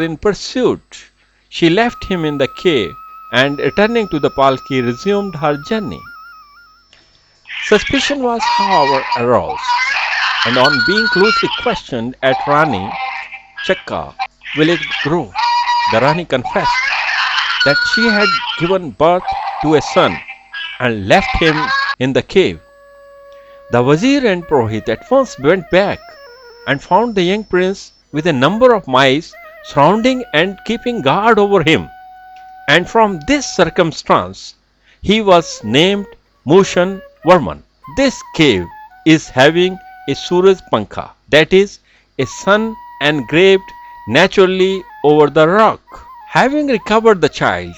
in pursuit. She left him in the cave and returning to the palki resumed her journey. Suspicion was however aroused, and on being closely questioned at Rani Chakka village grove, the Rani confessed that she had given birth to a son and left him in the cave. The Wazir and Prohit at once went back and found the young prince with a number of mice surrounding and keeping guard over him. And from this circumstance, he was named Moshun Varman. This cave is having a Suraj Pankha, that is, a sun engraved naturally over the rock. Having recovered the child,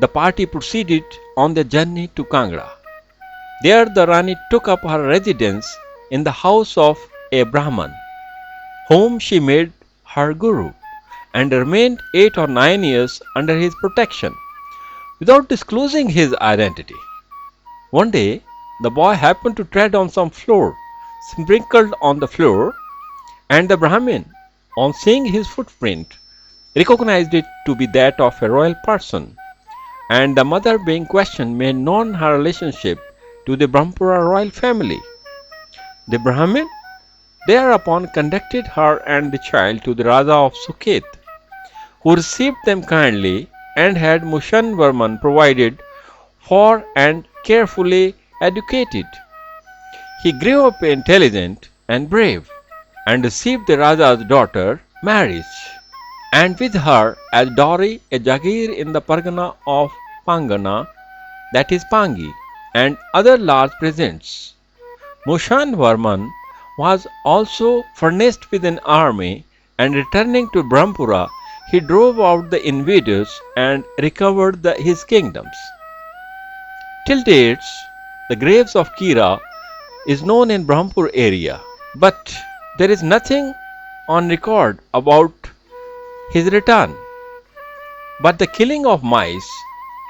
the party proceeded on their journey to Kangra. There the Rani took up her residence in the house of a Brahman, whom she made her guru, and remained 8 or 9 years under his protection, without disclosing his identity. One day, the boy happened to tread on some flour sprinkled on the floor, and the Brahmin, on seeing his footprint, recognized it to be that of a royal person, and the mother being questioned made known her relationship to the Brahmpura royal family. The Brahmin thereupon conducted her and the child to the Raja of Suket, who received them kindly and had Moshun Varman provided for and carefully educated. He grew up intelligent and brave, and received the Raja's daughter marriage, and with her as dowry a jagir in the Pargana of Pangana, that is Pangi, and other large presents. Moshun Varman was also furnished with an army, and returning to Brahmpura, he drove out the invaders and recovered his kingdoms. Till dates, the graves of Kira is known in Brahmpur area, but there is nothing on record about his return. But the killing of mice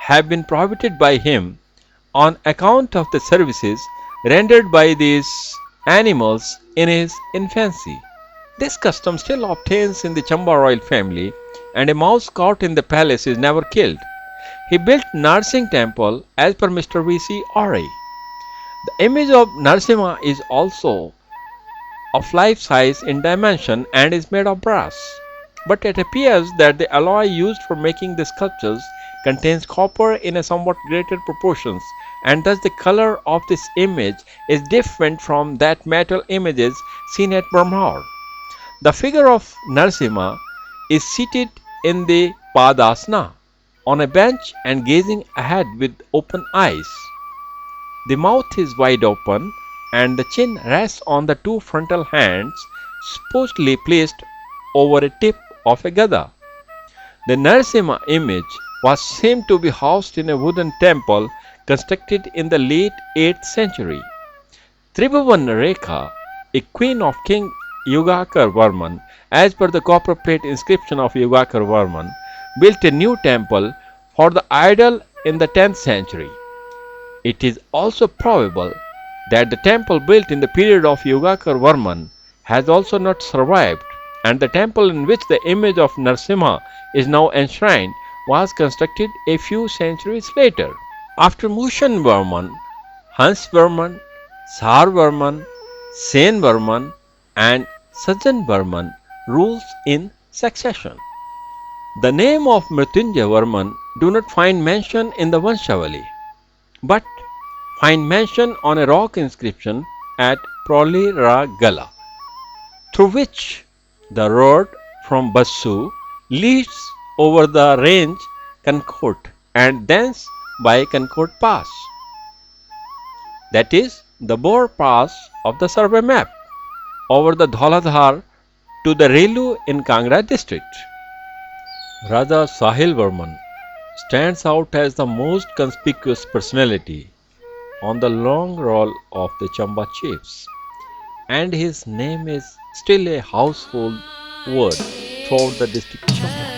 have been prohibited by him on account of the services rendered by these animals in his infancy. This custom still obtains in the Chamba royal family, and a mouse caught in the palace is never killed. He built Narsingh temple as per Mr. V.C. Ori. The image of Narsimha is also of life size in dimension and is made of brass. But it appears that the alloy used for making the sculptures contains copper in a somewhat greater proportions, and thus the color of this image is different from that metal images seen at Brahmar. The figure of Narsimha is seated in the Padasana on a bench and gazing ahead with open eyes. The mouth is wide open and the chin rests on the 2 frontal hands supposedly placed over a tip of a gada. The Narasimha image was seen to be housed in a wooden temple constructed in the late 8th century. Tribhuvan Rekha, a queen of King Yugakar Varman, as per the copper plate inscription of Yugakar Varman, built a new temple for the idol in the 10th century. It is also probable that the temple built in the period of Yugakar Varman has also not survived, and the temple in which the image of Narasimha is now enshrined was constructed a few centuries later. After Moshun Varman, Hans Varman, Sar Varman, Sen Varman, and Sajan Varman rules in succession. The name of Mrityunjay Varman do not find mention in the Vanshavali, but find mention on a rock inscription at Proliragala, through which the road from Bassu leads over the range Concord and thence by Concord Pass, that is the Bor Pass of the survey map, over the Dhauladhar to the Relu in Kangra district. Raja Sahil Varman stands out as the most conspicuous personality on the long roll of the Chamba chiefs, and his name is still a household word throughout the district Chamba.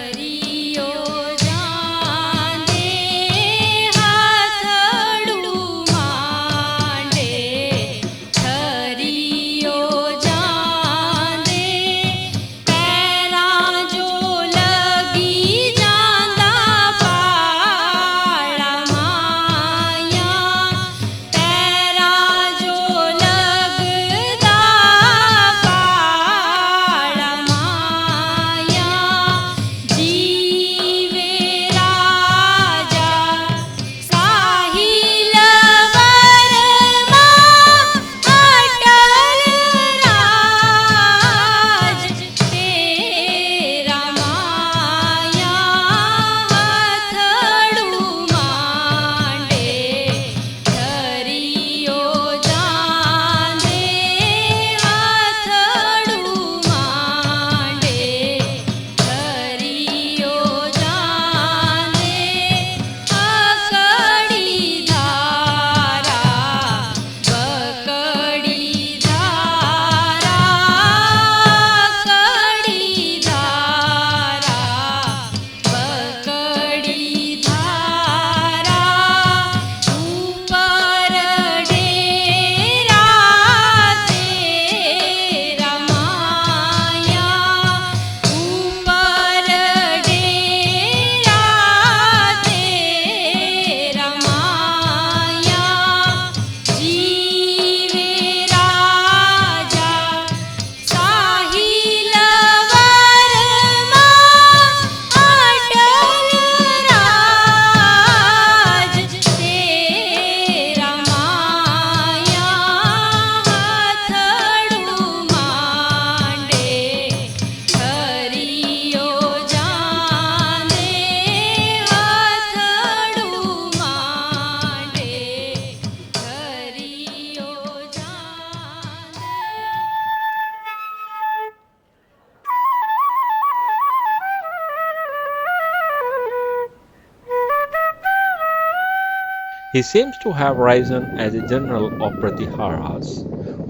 He seems to have risen as a general of Pratiharas,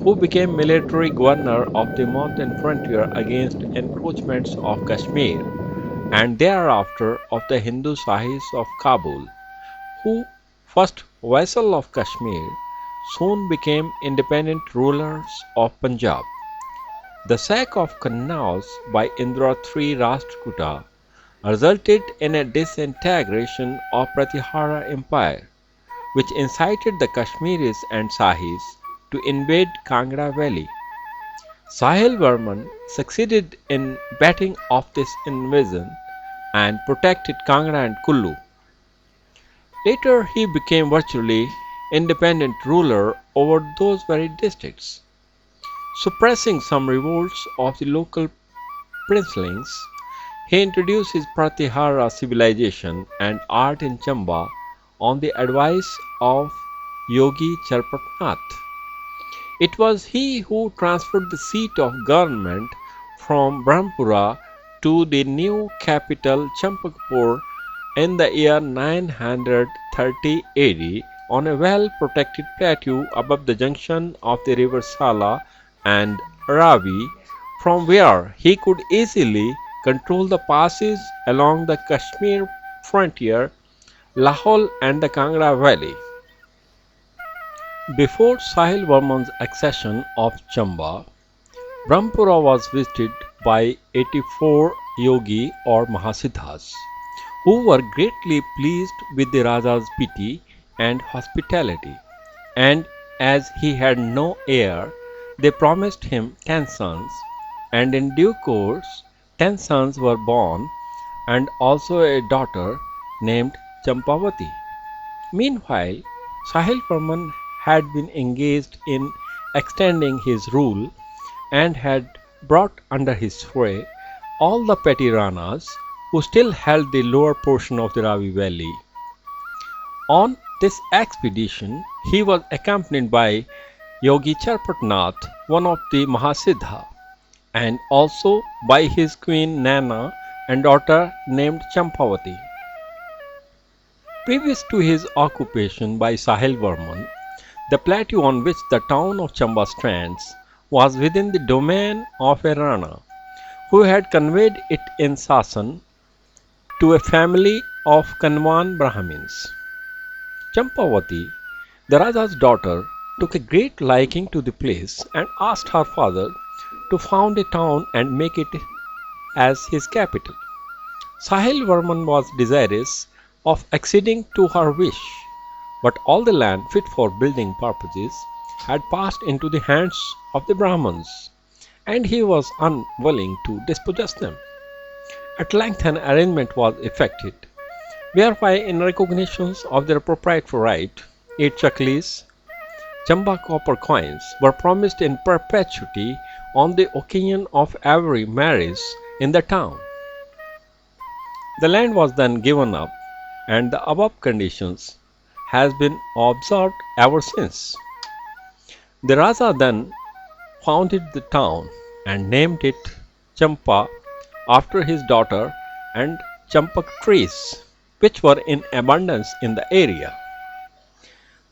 who became military governor of the mountain frontier against encroachments of Kashmir, and thereafter of the Hindu Sahis of Kabul, who, first vassal of Kashmir, soon became independent rulers of Punjab. The sack of Kanauj by Indra III Rashtrakuta resulted in a disintegration of Pratihara Empire, which incited the Kashmiris and Sahis to invade Kangra Valley. Sahil Varman succeeded in batting off this invasion and protected Kangra and Kullu. Later, he became virtually independent ruler over those very districts, suppressing some revolts of the local princelings. He introduced his Pratihara civilization and art in Chamba on the advice of Yogi Charpatnath. It was he who transferred the seat of government from Brahmpura to the new capital Champakpur in the year 930 AD on a well protected plateau above the junction of the river Sala and Ravi, from where he could easily control the passes along the Kashmir frontier, Lahore, and the Kangra Valley. Before Sahil Varman's accession of Chamba, Brahmpura was visited by 84 yogi or Mahasiddhas, who were greatly pleased with the Raja's pity and hospitality, and as he had no heir, they promised him 10 sons, and in due course 10 sons were born, and also a daughter named Champavati. Meanwhile, Sahil Varman had been engaged in extending his rule and had brought under his sway all the petty Ranas who still held the lower portion of the Ravi valley. On this expedition, he was accompanied by Yogi Charpatnath, one of the Mahasiddha, and also by his queen Nana and daughter named Champavati. Previous to his occupation by Sahil Varman, the plateau on which the town of Chamba stands was within the domain of a Rana, who had conveyed it in Sasan to a family of Kanwan Brahmins. Champavati, the Raja's daughter, took a great liking to the place and asked her father to found a town and make it as his capital. Sahil Varman was desirous of acceding to her wish, but all the land fit for building purposes had passed into the hands of the Brahmins, and he was unwilling to dispossess them. At length an arrangement was effected, whereby in recognition of their proprietary right, 8 chaklis, Chamba copper coins, were promised in perpetuity on the occasion of every marriage in the town. The land was then given up, and the above conditions has been observed ever since. The Raja then founded the town and named it Champa after his daughter and champak trees, which were in abundance in the area.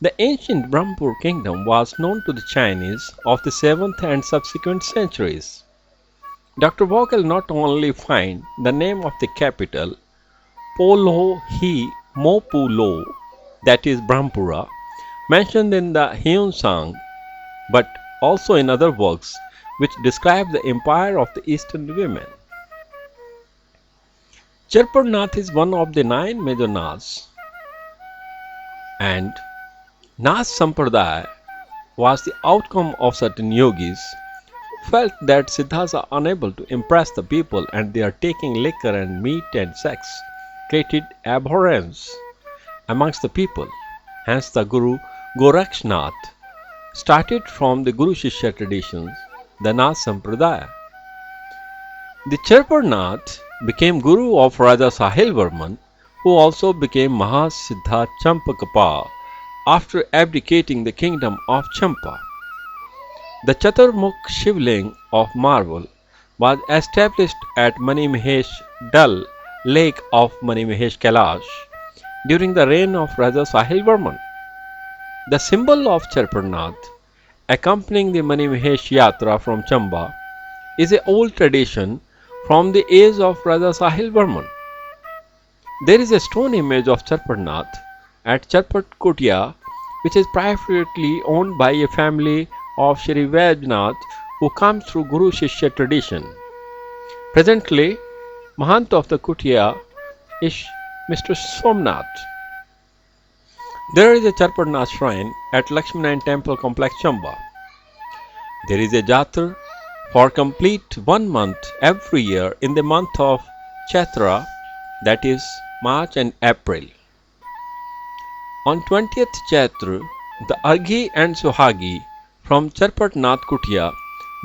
The ancient Brahmpur kingdom was known to the Chinese of the 7th and subsequent centuries. Dr. Vogel not only find the name of the capital Polo Hi Mopulo, that is Brahmpura, mentioned in the Hyun but also in other works which describe the empire of the eastern women. Charparnath is one of the 9 major Nas, and Nas Sampradaya was the outcome of certain yogis who felt that Siddhas are unable to impress the people and they are taking liquor and meat and sex created abhorrence amongst the people. Hence the Guru Gorakshnath started from the Guru Shishya traditions, the Nas Sampradaya. The Charparnath became Guru of Raja Sahil Varman, who also became Mahasiddha Champakapa after abdicating the kingdom of Champa. The Chaturmukh Shivling of marble was established at Manimahesh Dal lake of Manimahesh Kailash during the reign of Raja Sahil Varman. The symbol of Charparnath, accompanying the Manimahesh Yatra from Chamba, is an old tradition from the age of Raja Sahil Varman. There is a stone image of Charparnath at Charpatkotia, which is privately owned by a family of Shri Vaidnath who comes through Guru Shishya tradition. Presently, Mahant of the Kutia is Mr. Somnath. There is a Charparnath shrine at Lakshminarayan Temple Complex, Chamba. There is a Jatra for complete 1 month every year in the month of Chaitra, that is March and April. On 20th Chaitra, the Arghi and Suhagi from Charpatnath Kutia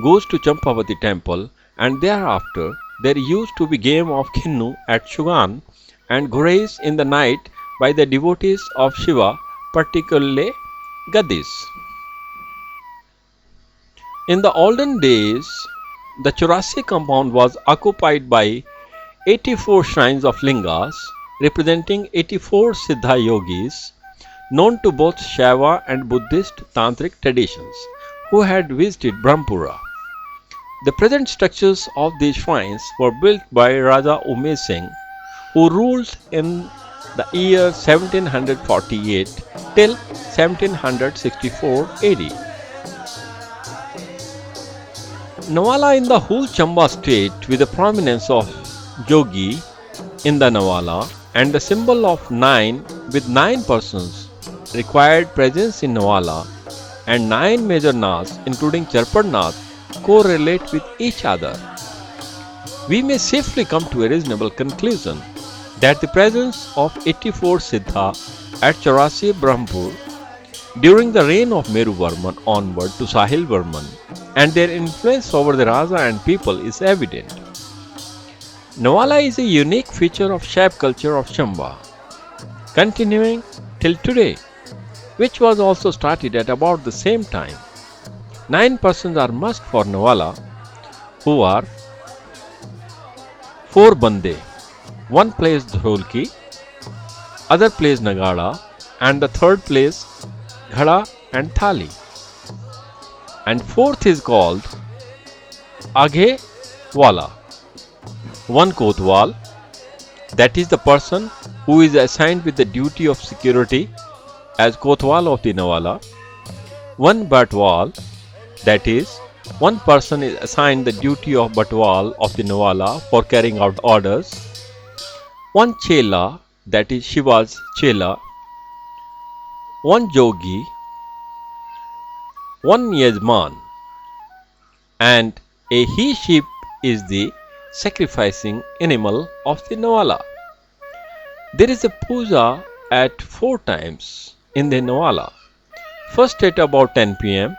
goes to Champavati temple, and thereafter there used to be game of Khinnu at Shugan and Ghurays in the night by the devotees of Shiva, particularly Gadis. In the olden days, the Churasi compound was occupied by 84 shrines of lingas representing 84 Siddha yogis known to both Shaiva and Buddhist Tantric traditions who had visited Brahmpura. The present structures of these shrines were built by Raja Ume Singh, who ruled in the year 1748 till 1764 AD. Navala in the whole Chamba state with the prominence of Jogi in the Navala and the symbol of 9 with 9 persons required presence in Navala, and 9 major Nas including Charparnath correlate with each other. We may safely come to a reasonable conclusion that the presence of 84 Siddha at Chaurasi Brahmpur during the reign of Meru Varman onward to Sahil Varman and their influence over the Raja and people is evident. Navala is a unique feature of Shaib culture of Chamba, continuing till today, which was also started at about the same time. 9 persons are must for Navala, who are 4 Bande. One plays Dholki, other plays Nagada, and the third plays Ghada and Thali. And fourth is called Aghe Wala. One Kotwal, that is the person who is assigned with the duty of security as Kotwal of the Navala. One Batwal, that is, one person is assigned the duty of Batwal of the Navala for carrying out orders. One Chela, that is Shiva's Chela. One Jogi, one Yajman, and a he-sheep is the sacrificing animal of the Navala. There is a puja at 4 times in the Navala. First at about 10 p.m.,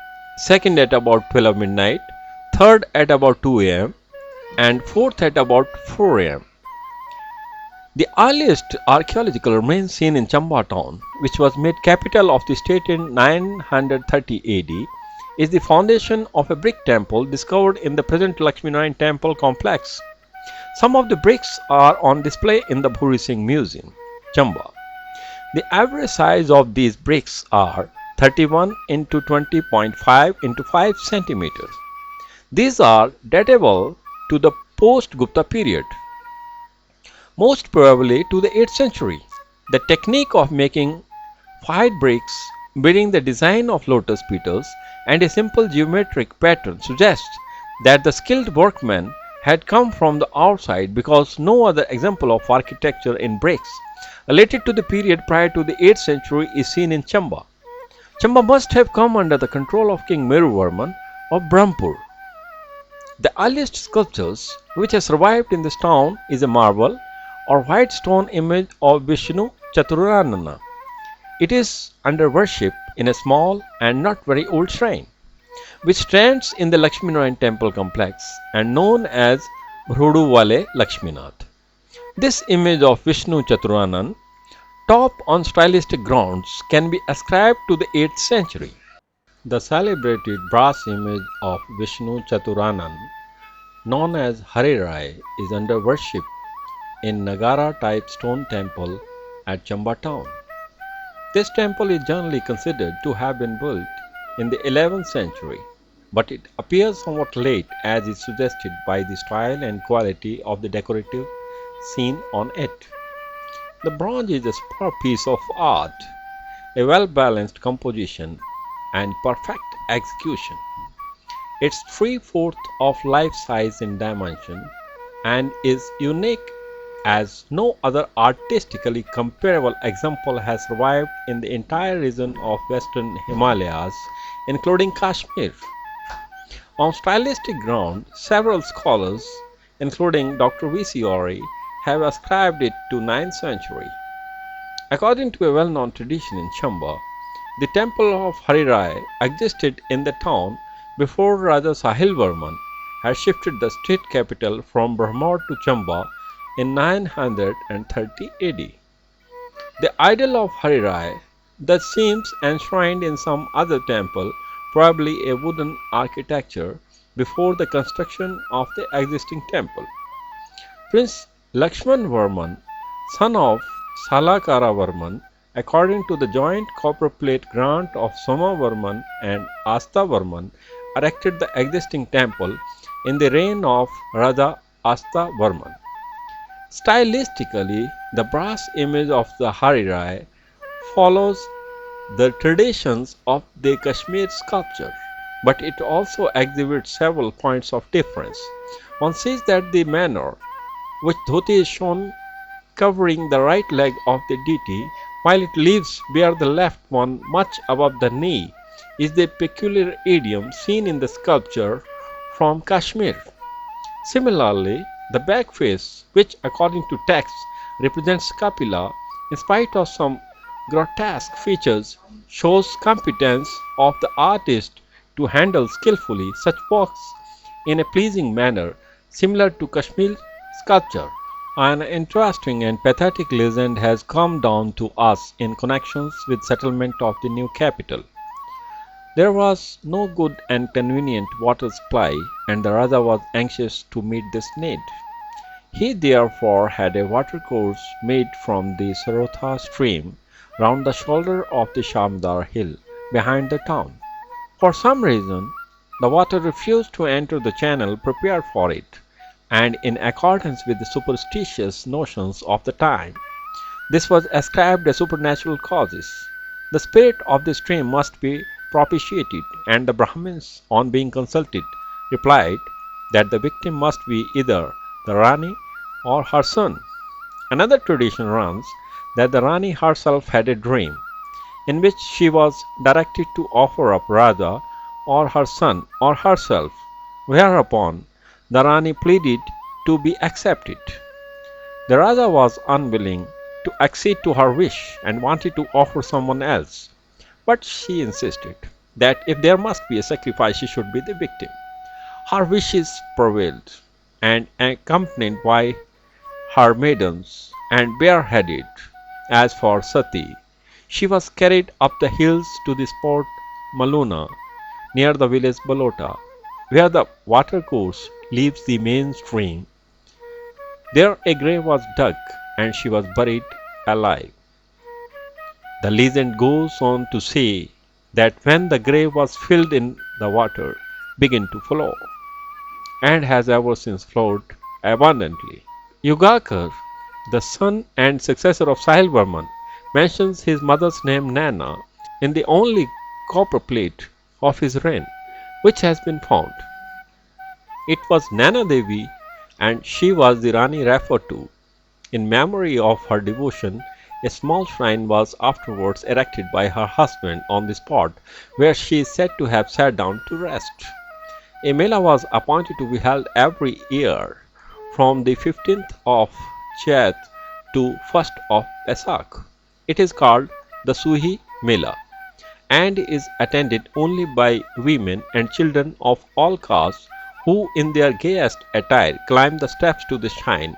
second at about 12 midnight, third at about 2 a.m., and fourth at about 4 a.m. The earliest archaeological remains seen in Chamba town, which was made capital of the state in 930 AD, is the foundation of a brick temple discovered in the present Lakshminarayan temple complex. Some of the bricks are on display in the Bhuri Singh Museum, Chamba. The average size of these bricks are 31 into 20.5 into 5 centimeters. These are datable to the post-Gupta period, most probably to the 8th century. The technique of making 5 bricks bearing the design of lotus petals and a simple geometric pattern suggests that the skilled workmen had come from the outside, because no other example of architecture in bricks related to the period prior to the 8th century is seen in Chamba. Chamba must have come under the control of King Meru Varman of Brahmpur. The earliest sculptures which have survived in this town is a marble or white stone image of Vishnu Chaturanana. It is under worship in a small and not very old shrine, which stands in the Lakshminarayan temple complex and known as Bhrudu Wale Lakshminath. This image of Vishnu Chaturanan, top on stylistic grounds, can be ascribed to the 8th century. The celebrated brass image of Vishnu Chaturanan, known as Hare Rai, is under worship in Nagara type stone temple at Chamba town. This temple is generally considered to have been built in the 11th century, but it appears somewhat late as is suggested by the style and quality of the decorative seen on it. The bronze is a superb piece of art, a well-balanced composition and perfect execution. It's three-fourths of life size in dimension and is unique as no other artistically comparable example has survived in the entire region of western Himalayas, including Kashmir. On stylistic ground, several scholars, including Dr. V.C. Ori, have ascribed it to 9th century. According to a well-known tradition in Chamba, the temple of Harirai existed in the town before Raja Sahil Varman had shifted the state capital from Brahmor to Chamba in 930 AD. The idol of Harirai thus seems enshrined in some other temple, probably a wooden architecture, before the construction of the existing temple. Prince Lakshman Varman, son of Salakara Varman, according to the joint copperplate grant of Soma Varman and Asta Varman, erected the existing temple in the reign of Raja Asta Varman. Stylistically, the brass image of the Harirai follows the traditions of the Kashmir sculpture, but it also exhibits several points of difference. One sees that the manner which dhoti is shown covering the right leg of the deity, while it leaves bare the left one much above the knee, is the peculiar idiom seen in the sculpture from Kashmir. Similarly, the back face, which according to texts represents Kapila, in spite of some grotesque features, shows competence of the artist to handle skillfully such works in a pleasing manner, similar to Kashmir sculpture. An interesting and pathetic legend has come down to us in connection with settlement of the new capital. There was no good and convenient water supply, and the Raja was anxious to meet this need. He therefore had a watercourse made from the Sarotha stream round the shoulder of the Shamdar hill behind the town. For some reason, the water refused to enter the channel prepared for it, and in accordance with the superstitious notions of the time, this was ascribed as supernatural causes. The spirit of the stream must be propitiated, and the Brahmins, on being consulted, replied that the victim must be either the Rani or her son. Another tradition runs that the Rani herself had a dream, in which she was directed to offer up Raja or her son or herself, whereupon the Rani pleaded to be accepted. The Raja was unwilling to accede to her wish and wanted to offer someone else, but she insisted that if there must be a sacrifice, she should be the victim. Her wishes prevailed, and accompanied by her maidens and bareheaded, as for Sati, she was carried up the hills to the spot Maluna, near the village Balota, where the watercourse leaves the main stream. There a grave was dug, and she was buried alive. The legend goes on to say that when the grave was filled in, the water began to flow, and has ever since flowed abundantly. Yugakar, the son and successor of Sahil Varman, mentions his mother's name Nana in the only copper plate of his reign which has been found. It was Nana Devi, and she was the Rani referred to. In memory of her devotion, a small shrine was afterwards erected by her husband on the spot where she is said to have sat down to rest. A Mela was appointed to be held every year from the 15th of Chat to 1st of Pesak. It is called the Suhi Mela and is attended only by women and children of all castes who in their gayest attire climb the steps to the shrine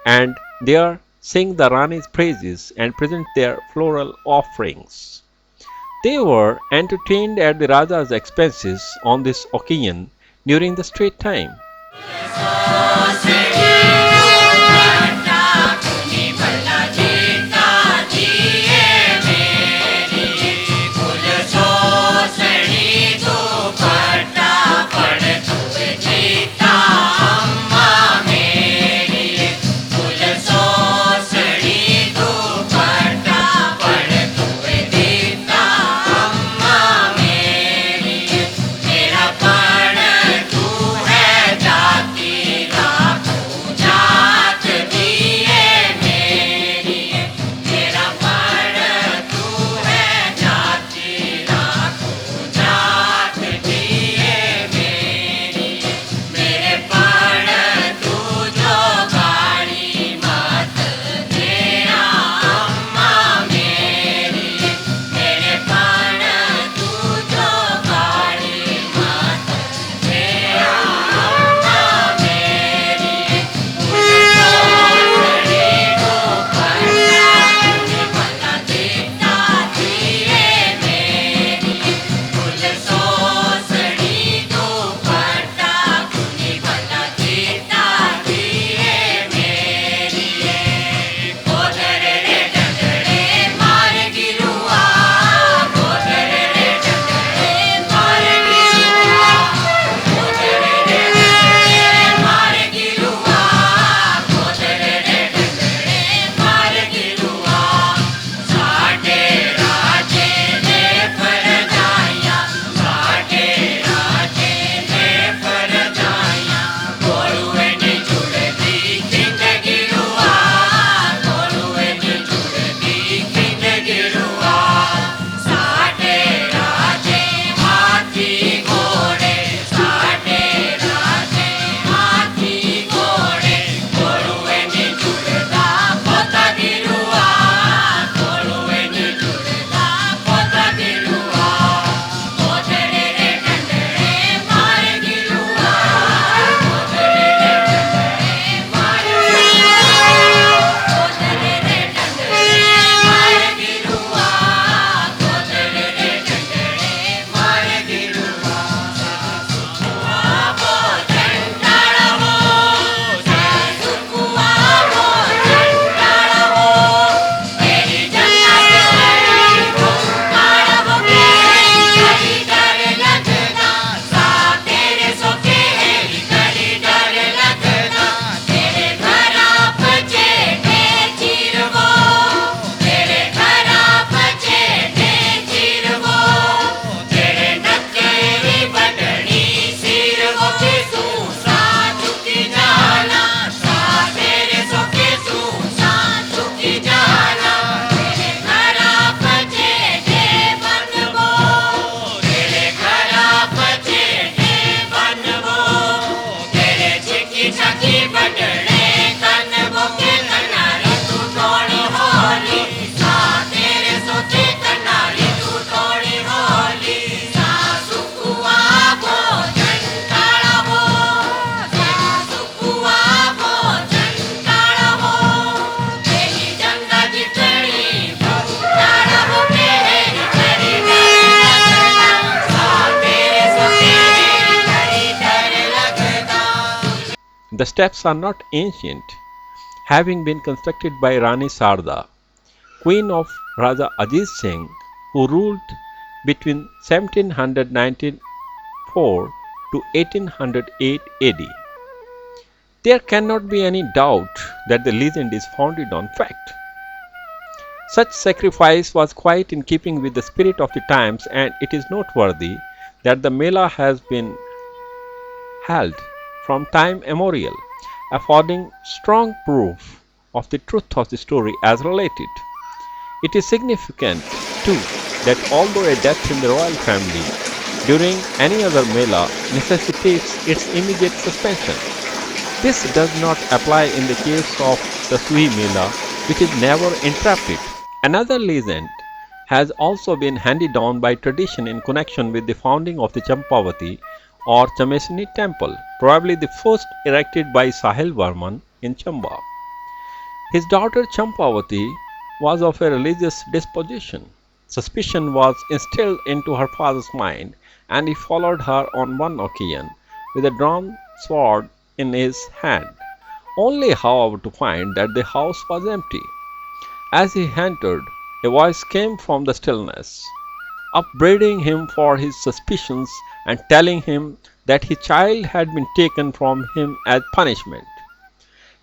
and there sing the Rani's praises and present their floral offerings. They were entertained at the Raja's expenses on this occasion during the straight time. The steps are not ancient, having been constructed by Rani Sarda, queen of Raja Ajit Singh, who ruled between 1794 to 1808 AD. There cannot be any doubt that the legend is founded on fact. Such sacrifice was quite in keeping with the spirit of the times, and it is noteworthy that the Mela has been held from time immemorial, affording strong proof of the truth of the story as related. It is significant, too, that although a death in the royal family during any other Mela necessitates its immediate suspension, this does not apply in the case of the Sui Mela, which is never interrupted. Another legend has also been handed down by tradition in connection with the founding of the Champavati or Chamesini temple, probably the first erected by Sahil Varman in Chamba. His daughter Champavati was of a religious disposition. Suspicion was instilled into her father's mind, and he followed her on one occasion with a drawn sword in his hand, only however to find that the house was empty. As he entered, a voice came from the stillness, upbraiding him for his suspicions and telling him that his child had been taken from him as punishment.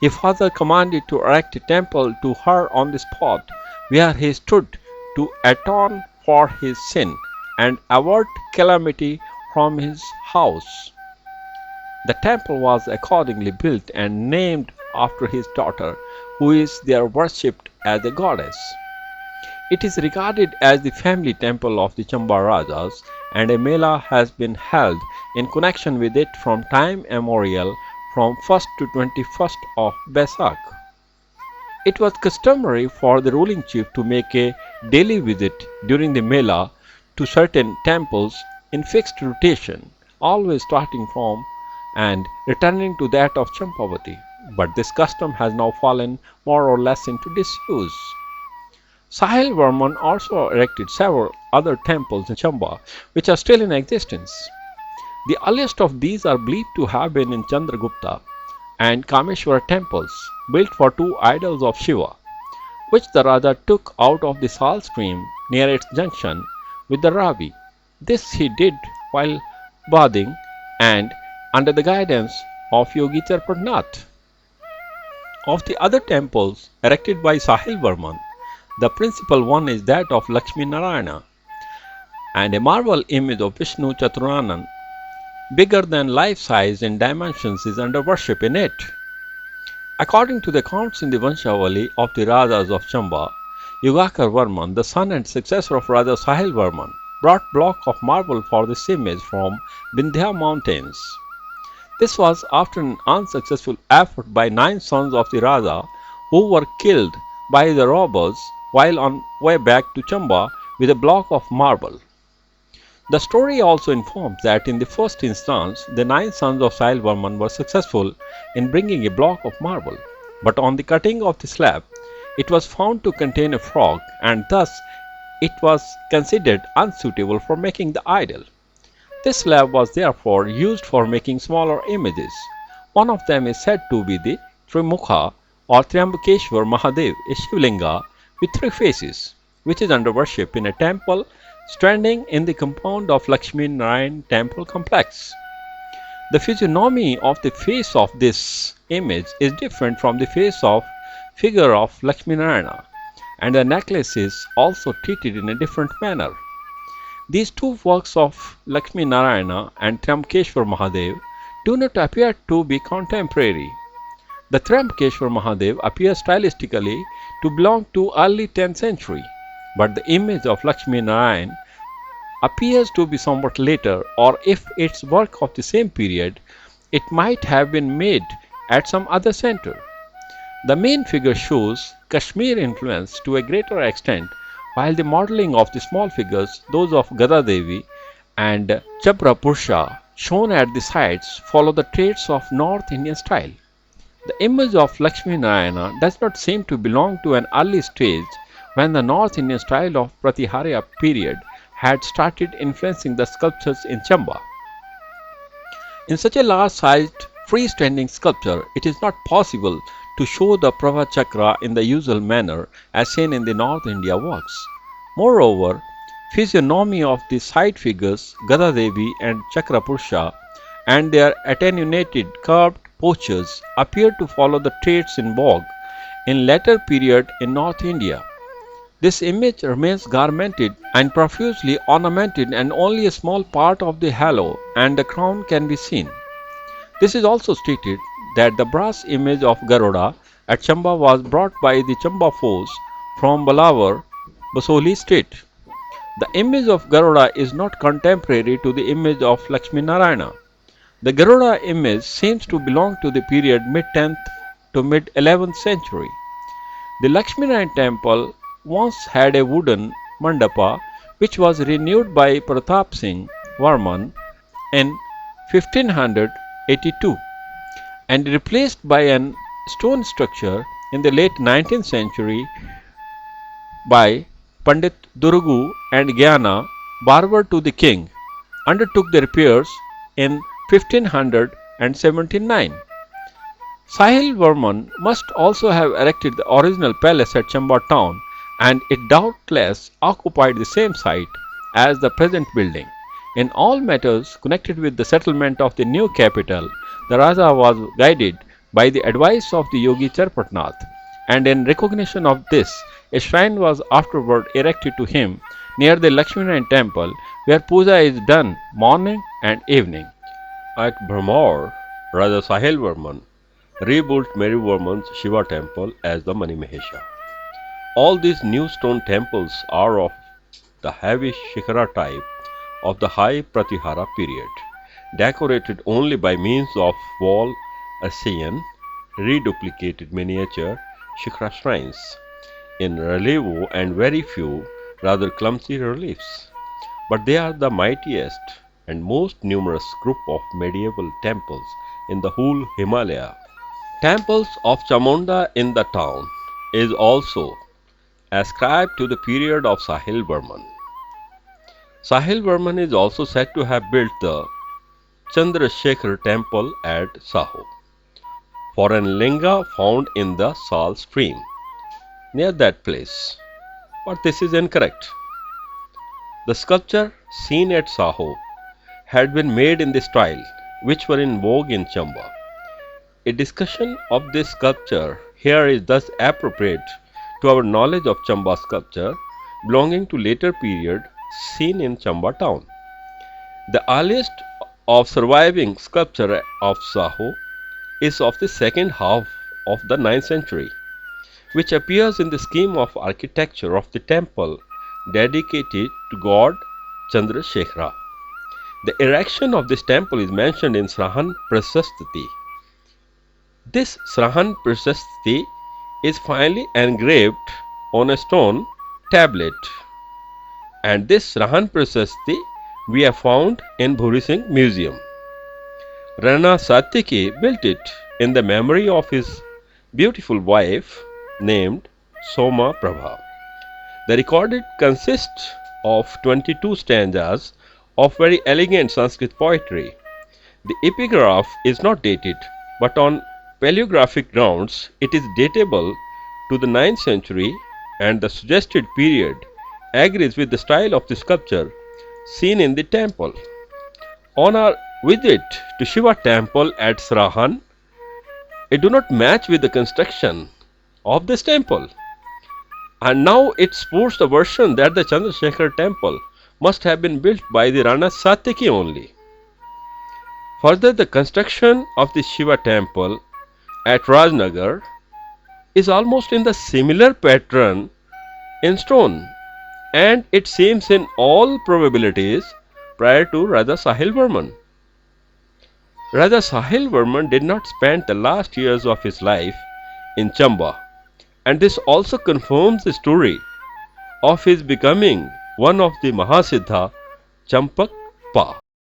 His father commanded to erect a temple to her on the spot where he stood to atone for his sin and avert calamity from his house. The temple was accordingly built and named after his daughter, who is there worshipped as a goddess. It is regarded as the family temple of the Chamba Rajas, and a Mela has been held in connection with it from time immemorial, from 1st to 21st of Baisakh. It was customary for the ruling chief to make a daily visit during the Mela to certain temples in fixed rotation, always starting from and returning to that of Champavati. But this custom has now fallen more or less into disuse. Sahil Varman also erected several other temples in Chamba, which are still in existence. The earliest of these are believed to have been in Chandragupta and Kameshwara temples, built for two idols of Shiva, which the Raja took out of the Sal stream near its junction with the Ravi. This he did while bathing and under the guidance of Yogi Charpatnath. Of the other temples erected by Sahil Varman, the principal one is that of Lakshmi Narayana, and a marble image of Vishnu Chaturanan, bigger than life-size in dimensions, is under worship in it. According to the accounts in the Vanshavali of the Rajas of Chamba, Yugakar Varman, the son and successor of Raja Sahil Varman, brought block of marble for this image from Vindhya mountains. This was after an unsuccessful effort by 9 sons of the Raja, who were killed by the robbers while on way back to Chamba with a block of marble. The story also informs that in the first instance, the 9 sons of Sahil Varman were successful in bringing a block of marble, but on the cutting of the slab, it was found to contain a frog, and thus it was considered unsuitable for making the idol. This slab was therefore used for making smaller images. One of them is said to be the Trimukha or Triambakeshwar Mahadev, a Shivlinga with 3 faces, which is under worship in a temple standing in the compound of Lakshmi Narayan temple complex. The physiognomy of the face of this image is different from the face of figure of Lakshmi Narayana, and the necklace is also treated in a different manner. These two works of Lakshmi Narayana and Triambakeshwar Mahadev do not appear to be contemporary. The Triambakeshwar Mahadev appears stylistically to belong to early 10th century, but the image of Lakshmi Narayan appears to be somewhat later, or if it's work of the same period, it might have been made at some other center. The main figure shows Kashmir influence to a greater extent, while the modeling of the small figures, those of Gada Devi and Chabra Purusha, shown at the sides, follow the traits of North Indian style. The image of Lakshmi Narayana does not seem to belong to an early stage when the North Indian style of Pratiharya period had started influencing the sculptures in Chamba. In such a large-sized freestanding sculpture, it is not possible to show the Prabha Chakra in the usual manner as seen in the North India works. Moreover, physiognomy of the side figures Gada Devi and Chakra Purusha and their attenuated curved postures appear to follow the traits in vogue in later period in North India. This image remains garmented and profusely ornamented and only a small part of the halo and the crown can be seen. This is also stated that the brass image of Garuda at Chamba was brought by the Chamba force from Balawar, Basoli state. The image of Garuda is not contemporary to the image of Lakshmi Narayana. The Garuda image seems to belong to the period mid-10th to mid-11th century. The Lakshmi Narayana temple once had a wooden mandapa which was renewed by Pratap Singh Varman in 1582 and replaced by an stone structure in the late 19th century by Pandit Durgu and Gyana, barber to the king, undertook the repairs in 1579. Sahil Varman must also have erected the original palace at Chamba town and it doubtless occupied the same site as the present building. In all matters connected with the settlement of the new capital, the Raja was guided by the advice of the Yogi Charpatnath, and in recognition of this, a shrine was afterward erected to him near the Lakshminarayan temple where puja is done morning and evening. At Brahmor, Raja Sahil Varman rebuilt Mary Varman's Shiva temple as the Manimahesha. All these new stone temples are of the heavy Shikhara type of the high Pratihara period, decorated only by means of wall ASEAN reduplicated miniature Shikhara shrines in relievo and very few rather clumsy reliefs. But they are the mightiest and most numerous group of medieval temples in the whole Himalaya. Temples of Chamunda in the town is also ascribed to the period of Sahil Varman. Sahil Varman is also said to have built the Chandrasekhar temple at Saho for an linga found in the Sal stream near that place. But this is incorrect. The sculpture seen at Saho had been made in the style which were in vogue in Chamba. A discussion of this sculpture here is thus appropriate to our knowledge of Chamba sculpture belonging to later period seen in Chamba town. The earliest of surviving sculpture of Saho is of the second half of the 9th century, which appears in the scheme of architecture of the temple dedicated to god Chandrasekhara. The erection of this temple is mentioned in Srahan Prasastati. This Srahan Prasastati is finely engraved on a stone tablet, and this Srahan Prasastati we have found in Bhuri Singh Museum. Rana Satyaki built it in the memory of his beautiful wife named Soma Prabha. The recorded consists of 22 stanzas of very elegant Sanskrit poetry. The epigraph is not dated, but on paleographic grounds it is datable to the 9th century, and the suggested period agrees with the style of the sculpture seen in the temple. On our visit to Shiva temple at Srahan, it do not match with the construction of this temple, and now it supports the version that the Chandrasekhar temple must have been built by the Rana Satyaki only. Further, the construction of the Shiva temple at Rajnagar is almost in the similar pattern in stone, and it seems in all probabilities prior to Raja Sahil Varman. Raja Sahil Varman did not spend the last years of his life in Chamba, and this also confirms the story of his becoming one of the Mahasiddha Champak Pa.